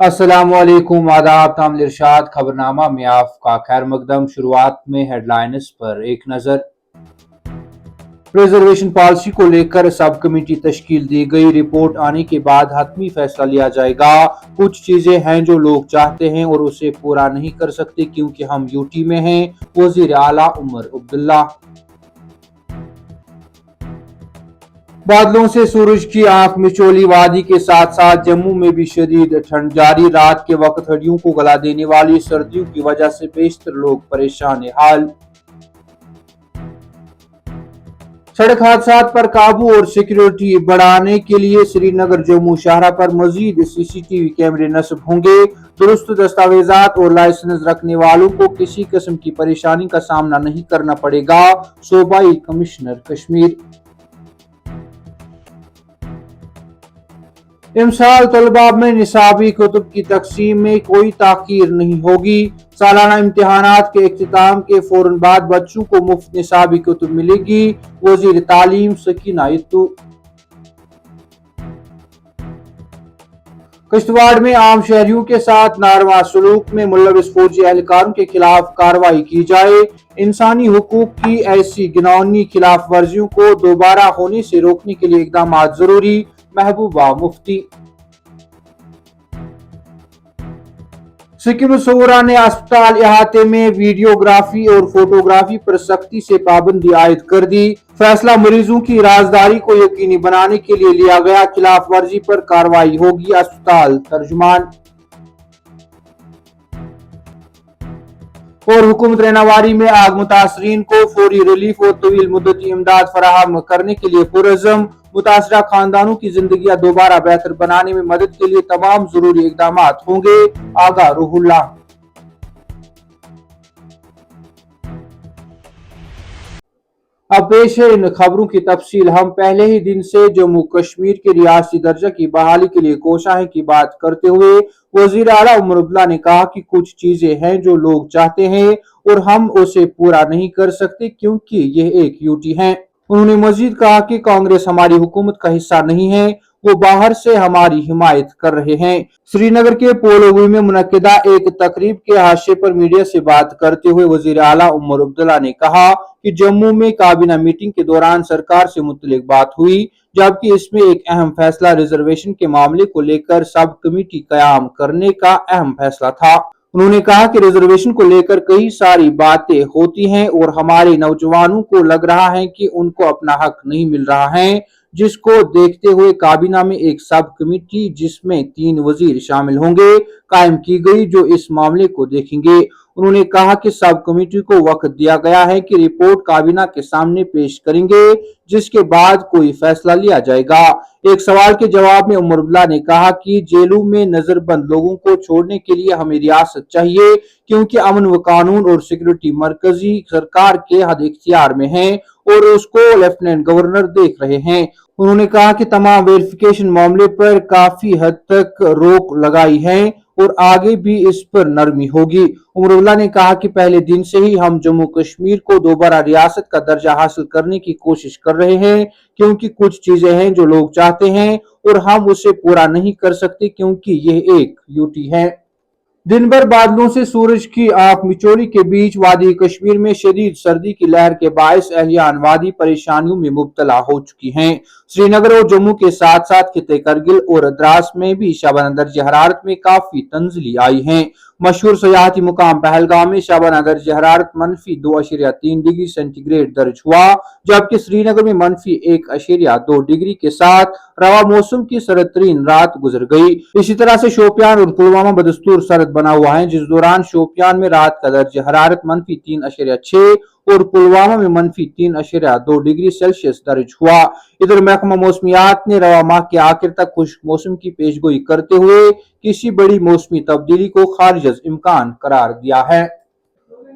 अस्सलाम वालेकुम, आदाब, तामिल इरशाद खबरनामा में आपका खैर मकदम। शुरुआत में हेडलाइंस पर एक नजर। रिजर्वेशन पॉलिसी को लेकर सब कमेटी तश्कील दी गई। रिपोर्ट आने के बाद हतमी फैसला लिया जाएगा। कुछ चीजें हैं जो लोग चाहते हैं और उसे पूरा नहीं कर सकते क्योंकि हम यूटी में हैं। वजीर आला उमर अब्दुल्ला। बादलों से सूरज की आंख मिचोली। वादी के साथ साथ जम्मू में भी शदीद ठंड जारी। रात के वक्त हड्डियों को गला देने वाली सर्दियों की वजह से बेशतर लोग परेशान हाल। सड़क हादसात पर काबू और सिक्योरिटी बढ़ाने के लिए श्रीनगर जम्मू शाहरा पर मजीद सीसीटीवी कैमरे नस्ब होंगे। दुरुस्त दस्तावेजात और लाइसेंस रखने वालों को किसी किस्म की परेशानी का सामना नहीं करना पड़ेगा। सूबाई कमिश्नर कश्मीर। इमसाल तलबा में निसाबी कुतुब की तकसीम में कोई ताखीर नहीं होगी। सालाना इम्तिहानात के इख्तिताम के फौरन बाद बच्चों को मुफ्त निसाबी कुतुब मिलेगी। वजीर तालीम सकीना इत्तू। किश्तवाड़ में आम शहरियों के साथ नारवा सलूक में मुलविस फौजी एहलकारों के खिलाफ कार्रवाई की जाए। इंसानी हुकूक की ऐसी घिनौनी खिलाफ वर्जियों को दोबारा होने से रोकने के लिए इकदाम जरूरी। महबूबा मुफ्ती। सिक्किम सूरा ने अस्पताल इहाते में वीडियोग्राफी और फोटोग्राफी पर सख्ती से पाबंदी आयद कर दी। फैसला मरीजों की राजदारी को यकीनी बनाने के लिए लिया गया। खिलाफ वर्जी पर कार्रवाई होगी। अस्पताल तर्जुमान। और हुकूमत रहनावारी में आग मुतासरीन को फौरी रिलीफ और तवील मुद्दती इमदाद फराहम करने के लिए पुरज़्म। मुतासरा खानदानों की जिंदगियां दोबारा बेहतर बनाने में मदद के लिए तमाम जरूरी इकदाम होंगे। आगा रूहुल्ला। अब पेश है इन खबरों की तफसील। हम पहले ही दिन से जम्मू कश्मीर के रियासती दर्जा की बहाली के लिए कोशाएं की बात करते हुए वजीर आला उमर अब्दुल्ला ने कहा कि कुछ चीजें हैं जो लोग चाहते हैं और हम उसे पूरा नहीं कर सकते क्योंकि यह एक यूटी है। उन्होंने मजीद कहा कि कांग्रेस हमारी हुकूमत का हिस्सा नहीं है, वो बाहर से हमारी हिमायत कर रहे हैं। श्रीनगर के पोलोवी में मुनक्किदा एक तकरीब के हाशिए पर मीडिया से बात करते हुए वजीर आला उमर अब्दुल्ला ने कहा कि जम्मू में काबीना मीटिंग के दौरान सरकार से मुतल्लिक बात हुई, जबकि इसमें एक अहम फैसला रिजर्वेशन के मामले को लेकर सब कमेटी कयाम करने का अहम फैसला था। उन्होंने कहा कि रिजर्वेशन को लेकर कई सारी बातें होती हैं और हमारे नौजवानों को लग रहा है कि उनको अपना हक नहीं मिल रहा है, जिसको देखते हुए काबीना में एक सब कमेटी जिसमें 3 वजीर शामिल होंगे कायम की गई जो इस मामले को देखेंगे। उन्होंने कहा कि सब कमेटी को वक्त दिया गया है कि रिपोर्ट काबीना के सामने पेश करेंगे जिसके बाद कोई फैसला लिया जाएगा। एक सवाल के जवाब में उमर अब्दुल्ला ने कहा कि जेलों में नजरबंद लोगों को छोड़ने के लिए हमें रियासत चाहिए क्योंकि अमन व कानून और सिक्योरिटी मरकजी सरकार के हद इख्तियार में है और उसको लेफ्टिनेंट गवर्नर देख रहे हैं। उन्होंने कहा कि तमाम वेरिफिकेशन मामले पर काफी हद तक रोक लगाई है और आगे भी इस पर नरमी होगी। उमर अब्दुल्ला ने कहा कि पहले दिन से ही हम जम्मू कश्मीर को दोबारा रियासत का दर्जा हासिल करने की कोशिश कर रहे हैं क्योंकि कुछ चीजें हैं जो लोग चाहते हैं और हम उसे पूरा नहीं कर सकते क्योंकि यह एक यूटी है। दिन भर बादलों से सूरज की आंख मिचोली के बीच वादी कश्मीर में शदीद सर्दी की लहर के बायस अहलियान वादी परेशानियों में मुब्तला हो चुकी हैं। श्रीनगर और जम्मू के साथ साथ खिते करगिल और द्रास में भी शबाना दर्ज हरारत में काफी तंजली आई है। मशहूर सयाहती मुकाम पहलगाम में शबाना दर्ज हरारत -2.3 डिग्री सेंटीग्रेड दर्ज हुआ, जबकि श्रीनगर में -1.2 डिग्री के साथ रवा मौसम की सर्द तरीन रात गुजर गई। इसी तरह से शोपियान और पुलवामा बदस्तूर सर्द बना हुआ है, जिस दौरान शोपियान में रात का दर्ज हरारत -3.6 और पुलवामा में -3.2 डिग्री सेल्सियस दर्ज हुआ। इधर महकमा मौसमियात ने रवा माह के आखिर तक खुश्क मौसम की पेशगोई करते हुए किसी बड़ी मौसमी तब्दीली को खारिज इम्कान करार दिया है।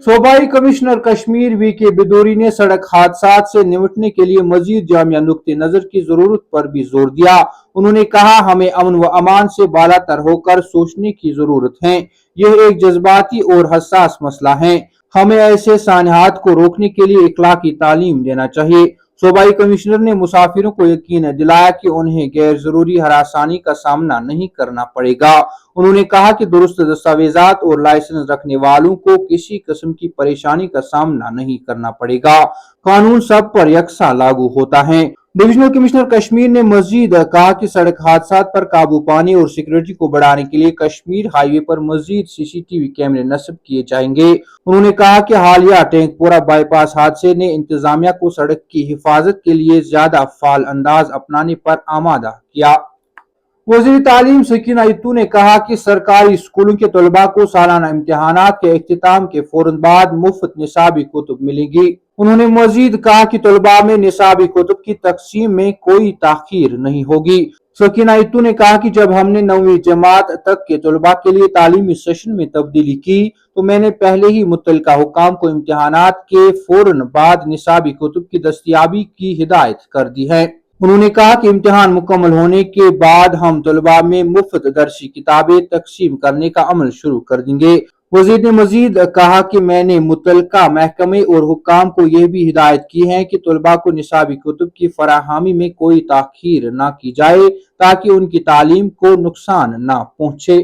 सूबाई कमिश्नर कश्मीर वी.के. बिदूरी ने सड़क हादसात से निपटने के लिए मजीद जामिया नुक्ते नजर की जरूरत पर भी जोर दिया। उन्होंने कहा, हमें अमन व अमान से बालातर होकर सोचने की जरूरत है। यह एक जज्बाती और हसास मसला है। हमें ऐसे सानहात को रोकने के लिए इखलाकी तालीम देना चाहिए। सूबाई कमिश्नर ने मुसाफिरों को यकीन दिलाया कि उन्हें गैर जरूरी हरासानी का सामना नहीं करना पड़ेगा। उन्होंने कहा कि दुरुस्त दस्तावेजात और लाइसेंस रखने वालों को किसी किस्म की परेशानी का सामना नहीं करना पड़ेगा। कानून सब पर यकसा लागू होता है। डिविजनल कमिश्नर कश्मीर ने मजीद कहा कि सड़क हादसा पर काबू पाने और सिक्योरिटी को बढ़ाने के लिए कश्मीर हाईवे पर मजीद सीसीटीवी कैमरे नस्ब किए जाएंगे। उन्होंने कहा कि हालिया टैंकपोरा बाईपास हादसे ने इंतजामिया को सड़क की हिफाजत के लिए ज्यादा फाल अंदाज अपनाने पर आमादा किया। वज़ीर तालीम सकीना इत्तू ने कहा कि सरकारी स्कूलों के तलबा को सालाना इम्तिहानात के इख्तिताम के फौरन बाद मुफ्त निसाबी कुतुब मिलेंगी। उन्होंने मजीद कहा कि तलबा में निसाबी कुतुब की तकसीम में कोई ताखीर नहीं होगी। सकीना इत्तू ने कहा कि जब हमने 9वीं जमात तक के तलबा के लिए तालीमी सेशन में तब्दीली की तो मैंने पहले ही मुतल्लिका हुकाम को इम्तिहानात के फौरन बाद निसाबी कुतुब की दस्तयाबी की हिदायत कर दी है। उन्होंने कहा कि इम्तिहान मुकम्मल होने के बाद हम तलबा में मुफ्त दर्सी किताबें तकसीम करने का अमल शुरू कर देंगे। वजीर ने मजीद कहा कि मैंने मुतल्लिका महकमे और हुक्काम को यह भी हिदायत की है कि तलबा को निसाबी कुतुब की फराहमी में कोई ताखीर न की जाए ताकि उनकी तालीम को नुकसान न पहुंचे।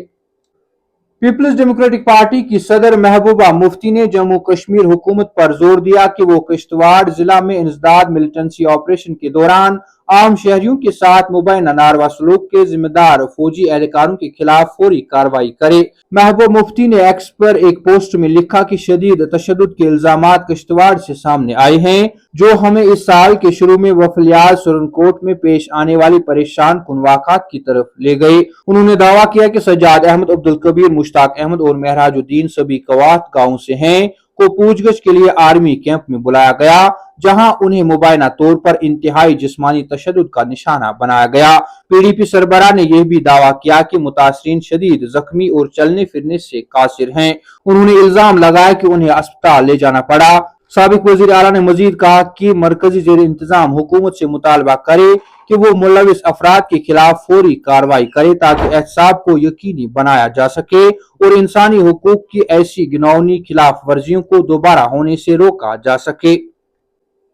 पीपल्स डेमोक्रेटिक पार्टी की सदर महबूबा मुफ्ती ने जम्मू कश्मीर हुकूमत पर जोर दिया कि वो किश्तवाड़ जिला में इंसदाद मिलिटेंसी ऑपरेशन के दौरान आम शहरियों के साथ मुबैना नारवा सलूक के जिम्मेदार फौजी एहलकारों के खिलाफ फौरी कार्रवाई करे। महबूबा मुफ्ती ने एक्स पर एक पोस्ट में लिखा कि शदीद तशद्दुद के इल्जामात किश्तवाड़ से सामने आए हैं जो हमें इस साल के शुरू में वफलियात सुरनकोट में पेश आने वाली परेशान कुन वाक़ात की तरफ ले गए। उन्होंने दावा किया कि सज्जाद अहमद, अब्दुल कबीर, मुश्ताक अहमद और महराजुद्दीन सभी कवात गांव से हैं को पूछगछ के लिए आर्मी कैंप में बुलाया गया जहां उन्हें मुबैना तौर पर इंतहाई जिस्मानी तशद्दुद का निशाना बनाया गया। पीडीपी सरबराह ने यह भी दावा किया कि मुतासरीन शदीद जख्मी और चलने फिरने से कासिर हैं। उन्होंने इल्जाम लगाया कि उन्हें अस्पताल ले जाना पड़ा। साबिक वजीर आला ने मजीद कहा कि मरकजी जेर इंतजाम हुकूमत से मुतालबा करे कि वो मुलविस अफराद के खिलाफ फौरी कार्रवाई करे ताकि एहतसाब को यकीनी बनाया जा सके और इंसानी हुकूक की ऐसी घिनौनी खिलाफ वर्जियों को दोबारा होने से रोका जा सके।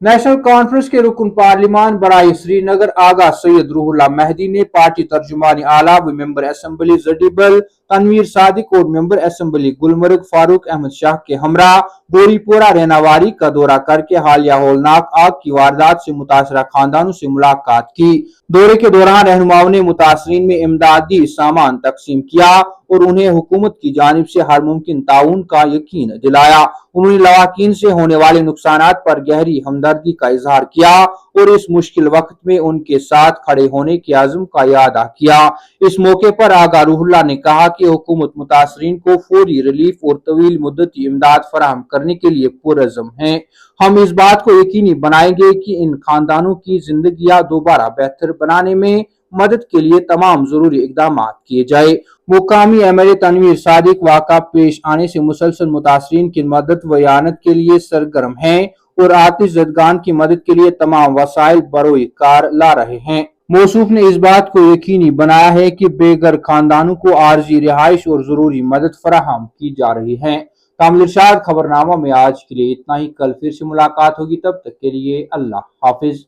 नेशनल कॉन्फ्रेंस के रुकन पार्लिमान बराए श्रीनगर आगा सैयद रूहुल्लाह मेहदी ने पार्टी तर्जुमान आला व मेंबर असेंबली जडीबल तनवीर सादिक और मेंबर असेंबली गुलमर्ग फारूक अहमद शाह के हमरा गोरीपोरा रेनावारी का दौरा करके हालिया होलनाक आग की वारदात से मुतासरा खानदानों से मुलाकात की। दौरे के दौरान रहनुमाओं ने मुतासरीन में इमदादी सामान तकसीम किया और उन्हें हुकूमत की जानिब से हर मुमकिन ताउन का यकीन दिलाया। उन्होंने लवाकीन से होने वाले नुकसानात पर गहरी हमदर्दी का इजहार किया और इस मुश्किल वक्त में उनके साथ खड़े होने के आज़म का यादा किया। इस मौके पर आगा रूहुल्लाह ने कहा कि हुकूमत मुतासरीन को फौरी रिलीफ और तवील मुद्दती इमदाद फराहम करने के लिए पुरअज़्म है। हम इस बात को यकीनी बनाएंगे कि इन खानदानों की जिंदगियां दोबारा बेहतर बनाने में मदद के लिए तमाम जरूरी इकदाम किए जाए। मुकामी एमएलए तनवीर सादिक वाक़ा पेश आने से मुसलसल मुतासरीन की मदद व यानत के लिए सरगर्म हैं और आतिश ज़दगान की मदद के लिए तमाम वसाइल बरोए कार ला रहे हैं। मौसूफ ने इस बात को यकीनी बनाया है कि बेघर खानदानों को आर्जी रिहाइश और जरूरी मदद फराहम की जा रही है। कामिल इरशाद खबरनामा में आज के लिए इतना ही। कल फिर से मुलाकात होगी, तब तक के लिए अल्लाह हाफिज।